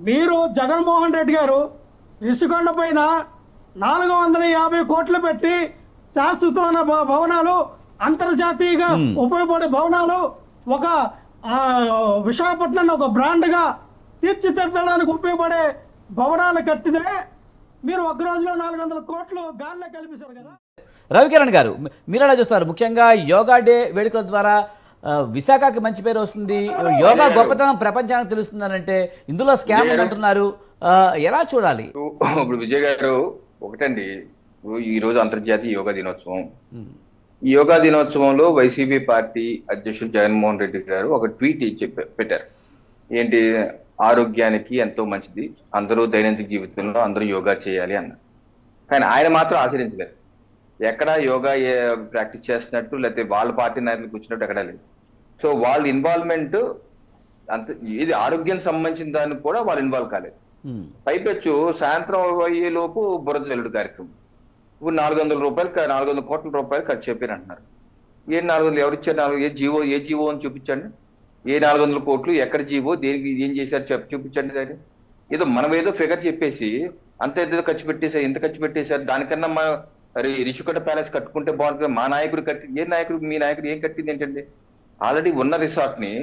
మీరు జగన్మోహన్ రెడ్డి గారు రిషికొండ పైన 450 కోట్లు పెట్టి శాశ్వతమైన భవనాలు, అంతర్జాతీయంగా ఉపయోగపడే భవనాలు, ఒక విశాఖపట్నం ఒక బ్రాండ్ గా తీర్చిదిద్దడానికి ఉపయోగపడే భవనాలు కట్టితే మీరు ఒక రోజులో 400 కోట్లు గాల్లో కల్పించారు కదా. రవికిరణ్ గారు, మీరు ఎలా చూస్తారు? ముఖ్యంగా యోగా డే వేడుకల ద్వారా విశాఖకి మంచి పేరు వస్తుంది, యోగా గొప్పతనం ప్రపంచానికి తెలుస్తుందనంటే ఇందులో స్కామ్ అంటున్నారు, ఎలా చూడాలి? ఇప్పుడు విజయ్ గారు, ఒకటండి, ఈ రోజు అంతర్జాతీయ యోగా దినోత్సవం. ఈ యోగా దినోత్సవంలో వైసీపీ పార్టీ అధ్యక్షుడు జగన్మోహన్ రెడ్డి గారు ఒక ట్వీట్ పెట్టారు. ఏంటి, ఆరోగ్యానికి ఎంతో మంచిది, అందరూ దైనందిక జీవితంలో అందరూ యోగా చేయాలి అన్నారు. కానీ ఆయన మాత్రం ఆచరించలేదు. ఎక్కడా యోగా ప్రాక్టీస్ చేస్తున్నట్టు, లేకపోతే వాళ్ళ పార్టీ నాయకులు కూర్చున్నట్టు ఎక్కడా లేదు. సో వాళ్ళ ఇన్వాల్వ్మెంట్ అంత, ఇది ఆరోగ్యం సంబంధించిన దానికి కూడా వాళ్ళు ఇన్వాల్వ్ కాలేదు. పైపెచ్చు సాయంత్రం అయ్యేలోపు బురద జల్లుడు కార్యక్రమం. ఇప్పుడు 400 కోట్ల రూపాయలు ఖర్చు చెప్పారంటున్నారు. ఏ 400 ఎవరిచ్చారు? ఏ జీవో అని చూపించండి. ఏ 400 కోట్లు ఎక్కడ జీవో, దేనికి ఏం చేశారు చూపించండి. దాన్ని ఏదో మనం ఏదో ఫిగర్ చెప్పేసి అంత ఏదో ఖర్చు పెట్టేశారు, ఎంత ఖర్చు పెట్టేశారు, దానికన్నా మన రిషికొండ ప్యాలెస్ కట్టుకుంటే బాగుంటుంది. మా నాయకుడు మీ నాయకుడు ఏం కట్టింది ఏంటండి? ఆల్రెడీ ఉన్న రిసార్ట్ ని,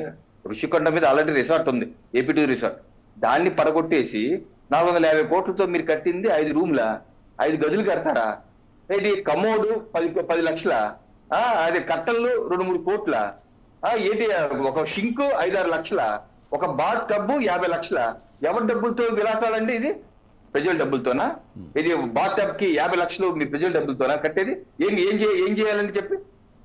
రిషికొండ మీద ఆల్రెడీ రిసార్ట్ ఉంది, ఏపీ2 రిసార్ట్, దాన్ని పడగొట్టేసి 450 కోట్లతో మీరు కట్టింది 5 రూమ్ల, 5 గదులు కడతారా? ఏంటి, కమోడు 10 లక్షల, అది కట్టలు 2-3 కోట్ల, ఏంటి ఒక షింక్ 5-6 లక్షల, ఒక బాత్ టబ్బు 50 లక్షల. ఎవరి డబ్బులతో విలాసాలండి ఇది? ప్రజల డబ్బులతోనా? ఇది బాత్ టబ్ కి 50 లక్షలు మీ ప్రజల డబ్బులతోనా కట్టేది? ఏం చేయాలని చెప్పి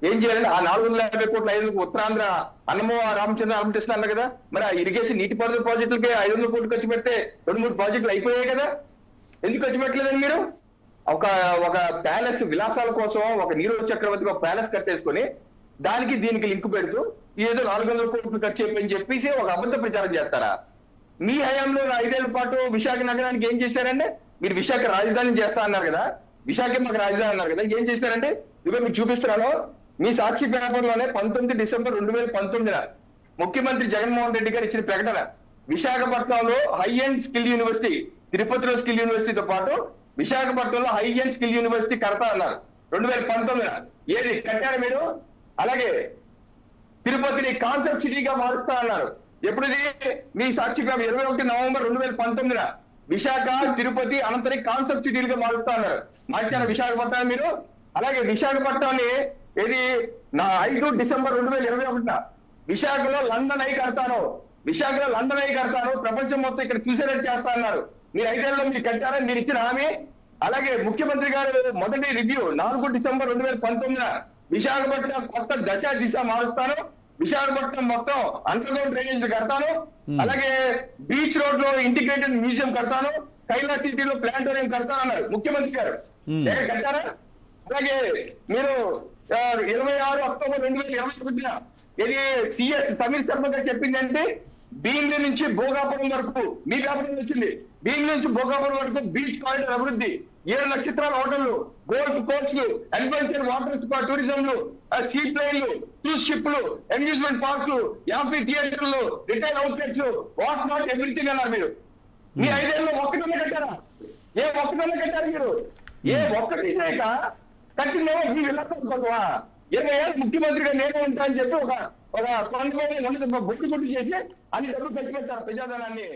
ఏం చేయాలండి? ఆ 450 కోట్ల 5 ఉత్తరాంధ్ర అన్నమో రామచంద్ర రామకృష్ణ అన్నారు కదా, మరి ఆ ఇరిగేషన్ నీటిపారుదల ప్రాజెక్టులకి 500 కోట్లు ఖర్చు పెడితే 2-3 ప్రాజెక్టులు అయిపోయాయి కదా, ఎందుకు ఖర్చు పెట్టలేదండి మీరు? ఒక ప్యాలెస్ విలాసాల కోసం ఒక నీరో చక్రవర్తికి ఒక ప్యాలెస్ కట్టేసుకొని దానికి దీనికి లింక్ పెడుతూ ఏదో 400 కోట్లు ఖర్చు అయిపోయిందని చెప్పేసి ఒక అబద్ధ ప్రచారం చేస్తారా? మీ హయాంలో 5 ఏళ్ల పాటు విశాఖ నగరానికి ఏం చేశారంటే, మీరు విశాఖ రాజధాని చేస్తా అన్నారు కదా, విశాఖ మాకు రాజధాని అన్నారు కదా, ఏం చేశారంటే ఇవే మీకు చూపిస్తున్నాను. మీ సాక్షి పేపర్లోనే 19 డిసెంబర్ 2019 ముఖ్యమంత్రి జగన్మోహన్ రెడ్డి గారు ఇచ్చిన ప్రకటన, విశాఖపట్నంలో హై అండ్ స్కిల్ యూనివర్సిటీ, తిరుపతిలో స్కిల్ యూనివర్సిటీతో పాటు విశాఖపట్నంలో హై అండ్ స్కిల్ యూనివర్సిటీ కడతా అన్నారు 2019. ఏది కట్టారు మీరు? అలాగే తిరుపతిని కాన్సెప్ట్ సిటీగా మారుస్తా అన్నారు. ఎప్పుడుది? మీ సాక్షి పేపర్ 21 నవంబర్ 2019 విశాఖ, తిరుపతి, అనంతరి కాన్సెప్ట్ సిటీలుగా మారుస్తా అన్నారు. మార్చారు విశాఖపట్నం మీరు. అలాగే విశాఖపట్నాన్ని ఏది 5 డిసెంబర్ 2021 విశాఖలో లండన్ ఐ కడతాను, విశాఖలో లండన్ ఐ కడతాను, ప్రపంచం మొత్తం ఇక్కడ చూసేటట్టు చేస్తా అన్నారు. మీరు 5 ఏళ్లలో మీరు కట్టారని మీరు ఇచ్చిన హామీ. అలాగే ముఖ్యమంత్రి గారు మొదటి రివ్యూ 4 డిసెంబర్ 2019 విశాఖపట్నం కొత్త దిశ మారుస్తాను, విశాఖపట్నం మొత్తం అండర్ గ్రౌండ్ డ్రైనేజ్ కడతాను, అలాగే బీచ్ రోడ్ లో ఇంటిగ్రేటెడ్ మ్యూజియం కడతాను, కైలాస్ సిటీలో ప్లాంటోరియం కడతాను అన్నారు ముఖ్యమంత్రి గారు. కట్టారా? అలాగే మీరు 26 అక్టోబర్ 2021 ఇది సిఎస్ సమీర్ శర్మ గారు చెప్పిందంటే, భీమిలి నుంచి భోగాపురం వరకు, మీ వ్యాపారం వచ్చింది, భీమిలి నుంచి భోగాపురం వరకు బీచ్ కారిడార్ అభివృద్ధి, 7 నక్షత్రాల హోటళ్లు, గోల్ఫ్ కోర్స్లు, అడ్వెంచర్ వాటర్ స్పా టూరిజంలు, సీ ప్లేన్లు, క్రూజ్ షిప్లు, అమ్యూజ్మెంట్ పార్కులు, యాంఫీ థియేటర్లు, retail outlets, what not everything అన్నారు మీరు. మీ 5 ఏళ్ళలో ఒక్కటనే కట్టారా? ఏ ఒక్కటనే కట్టారు మీరు? ఏ ఒక్కటి చేయక కట్టినేమో మీ విలాసం కోసమా? 20 ఏళ్ళు ముఖ్యమంత్రిగా నేను ఉంటా అని చెప్పి ఒక కొండలో బొట్టు చేసి అన్ని డబ్బులు ఖర్చు పెట్టారు ప్రజాధనాన్ని.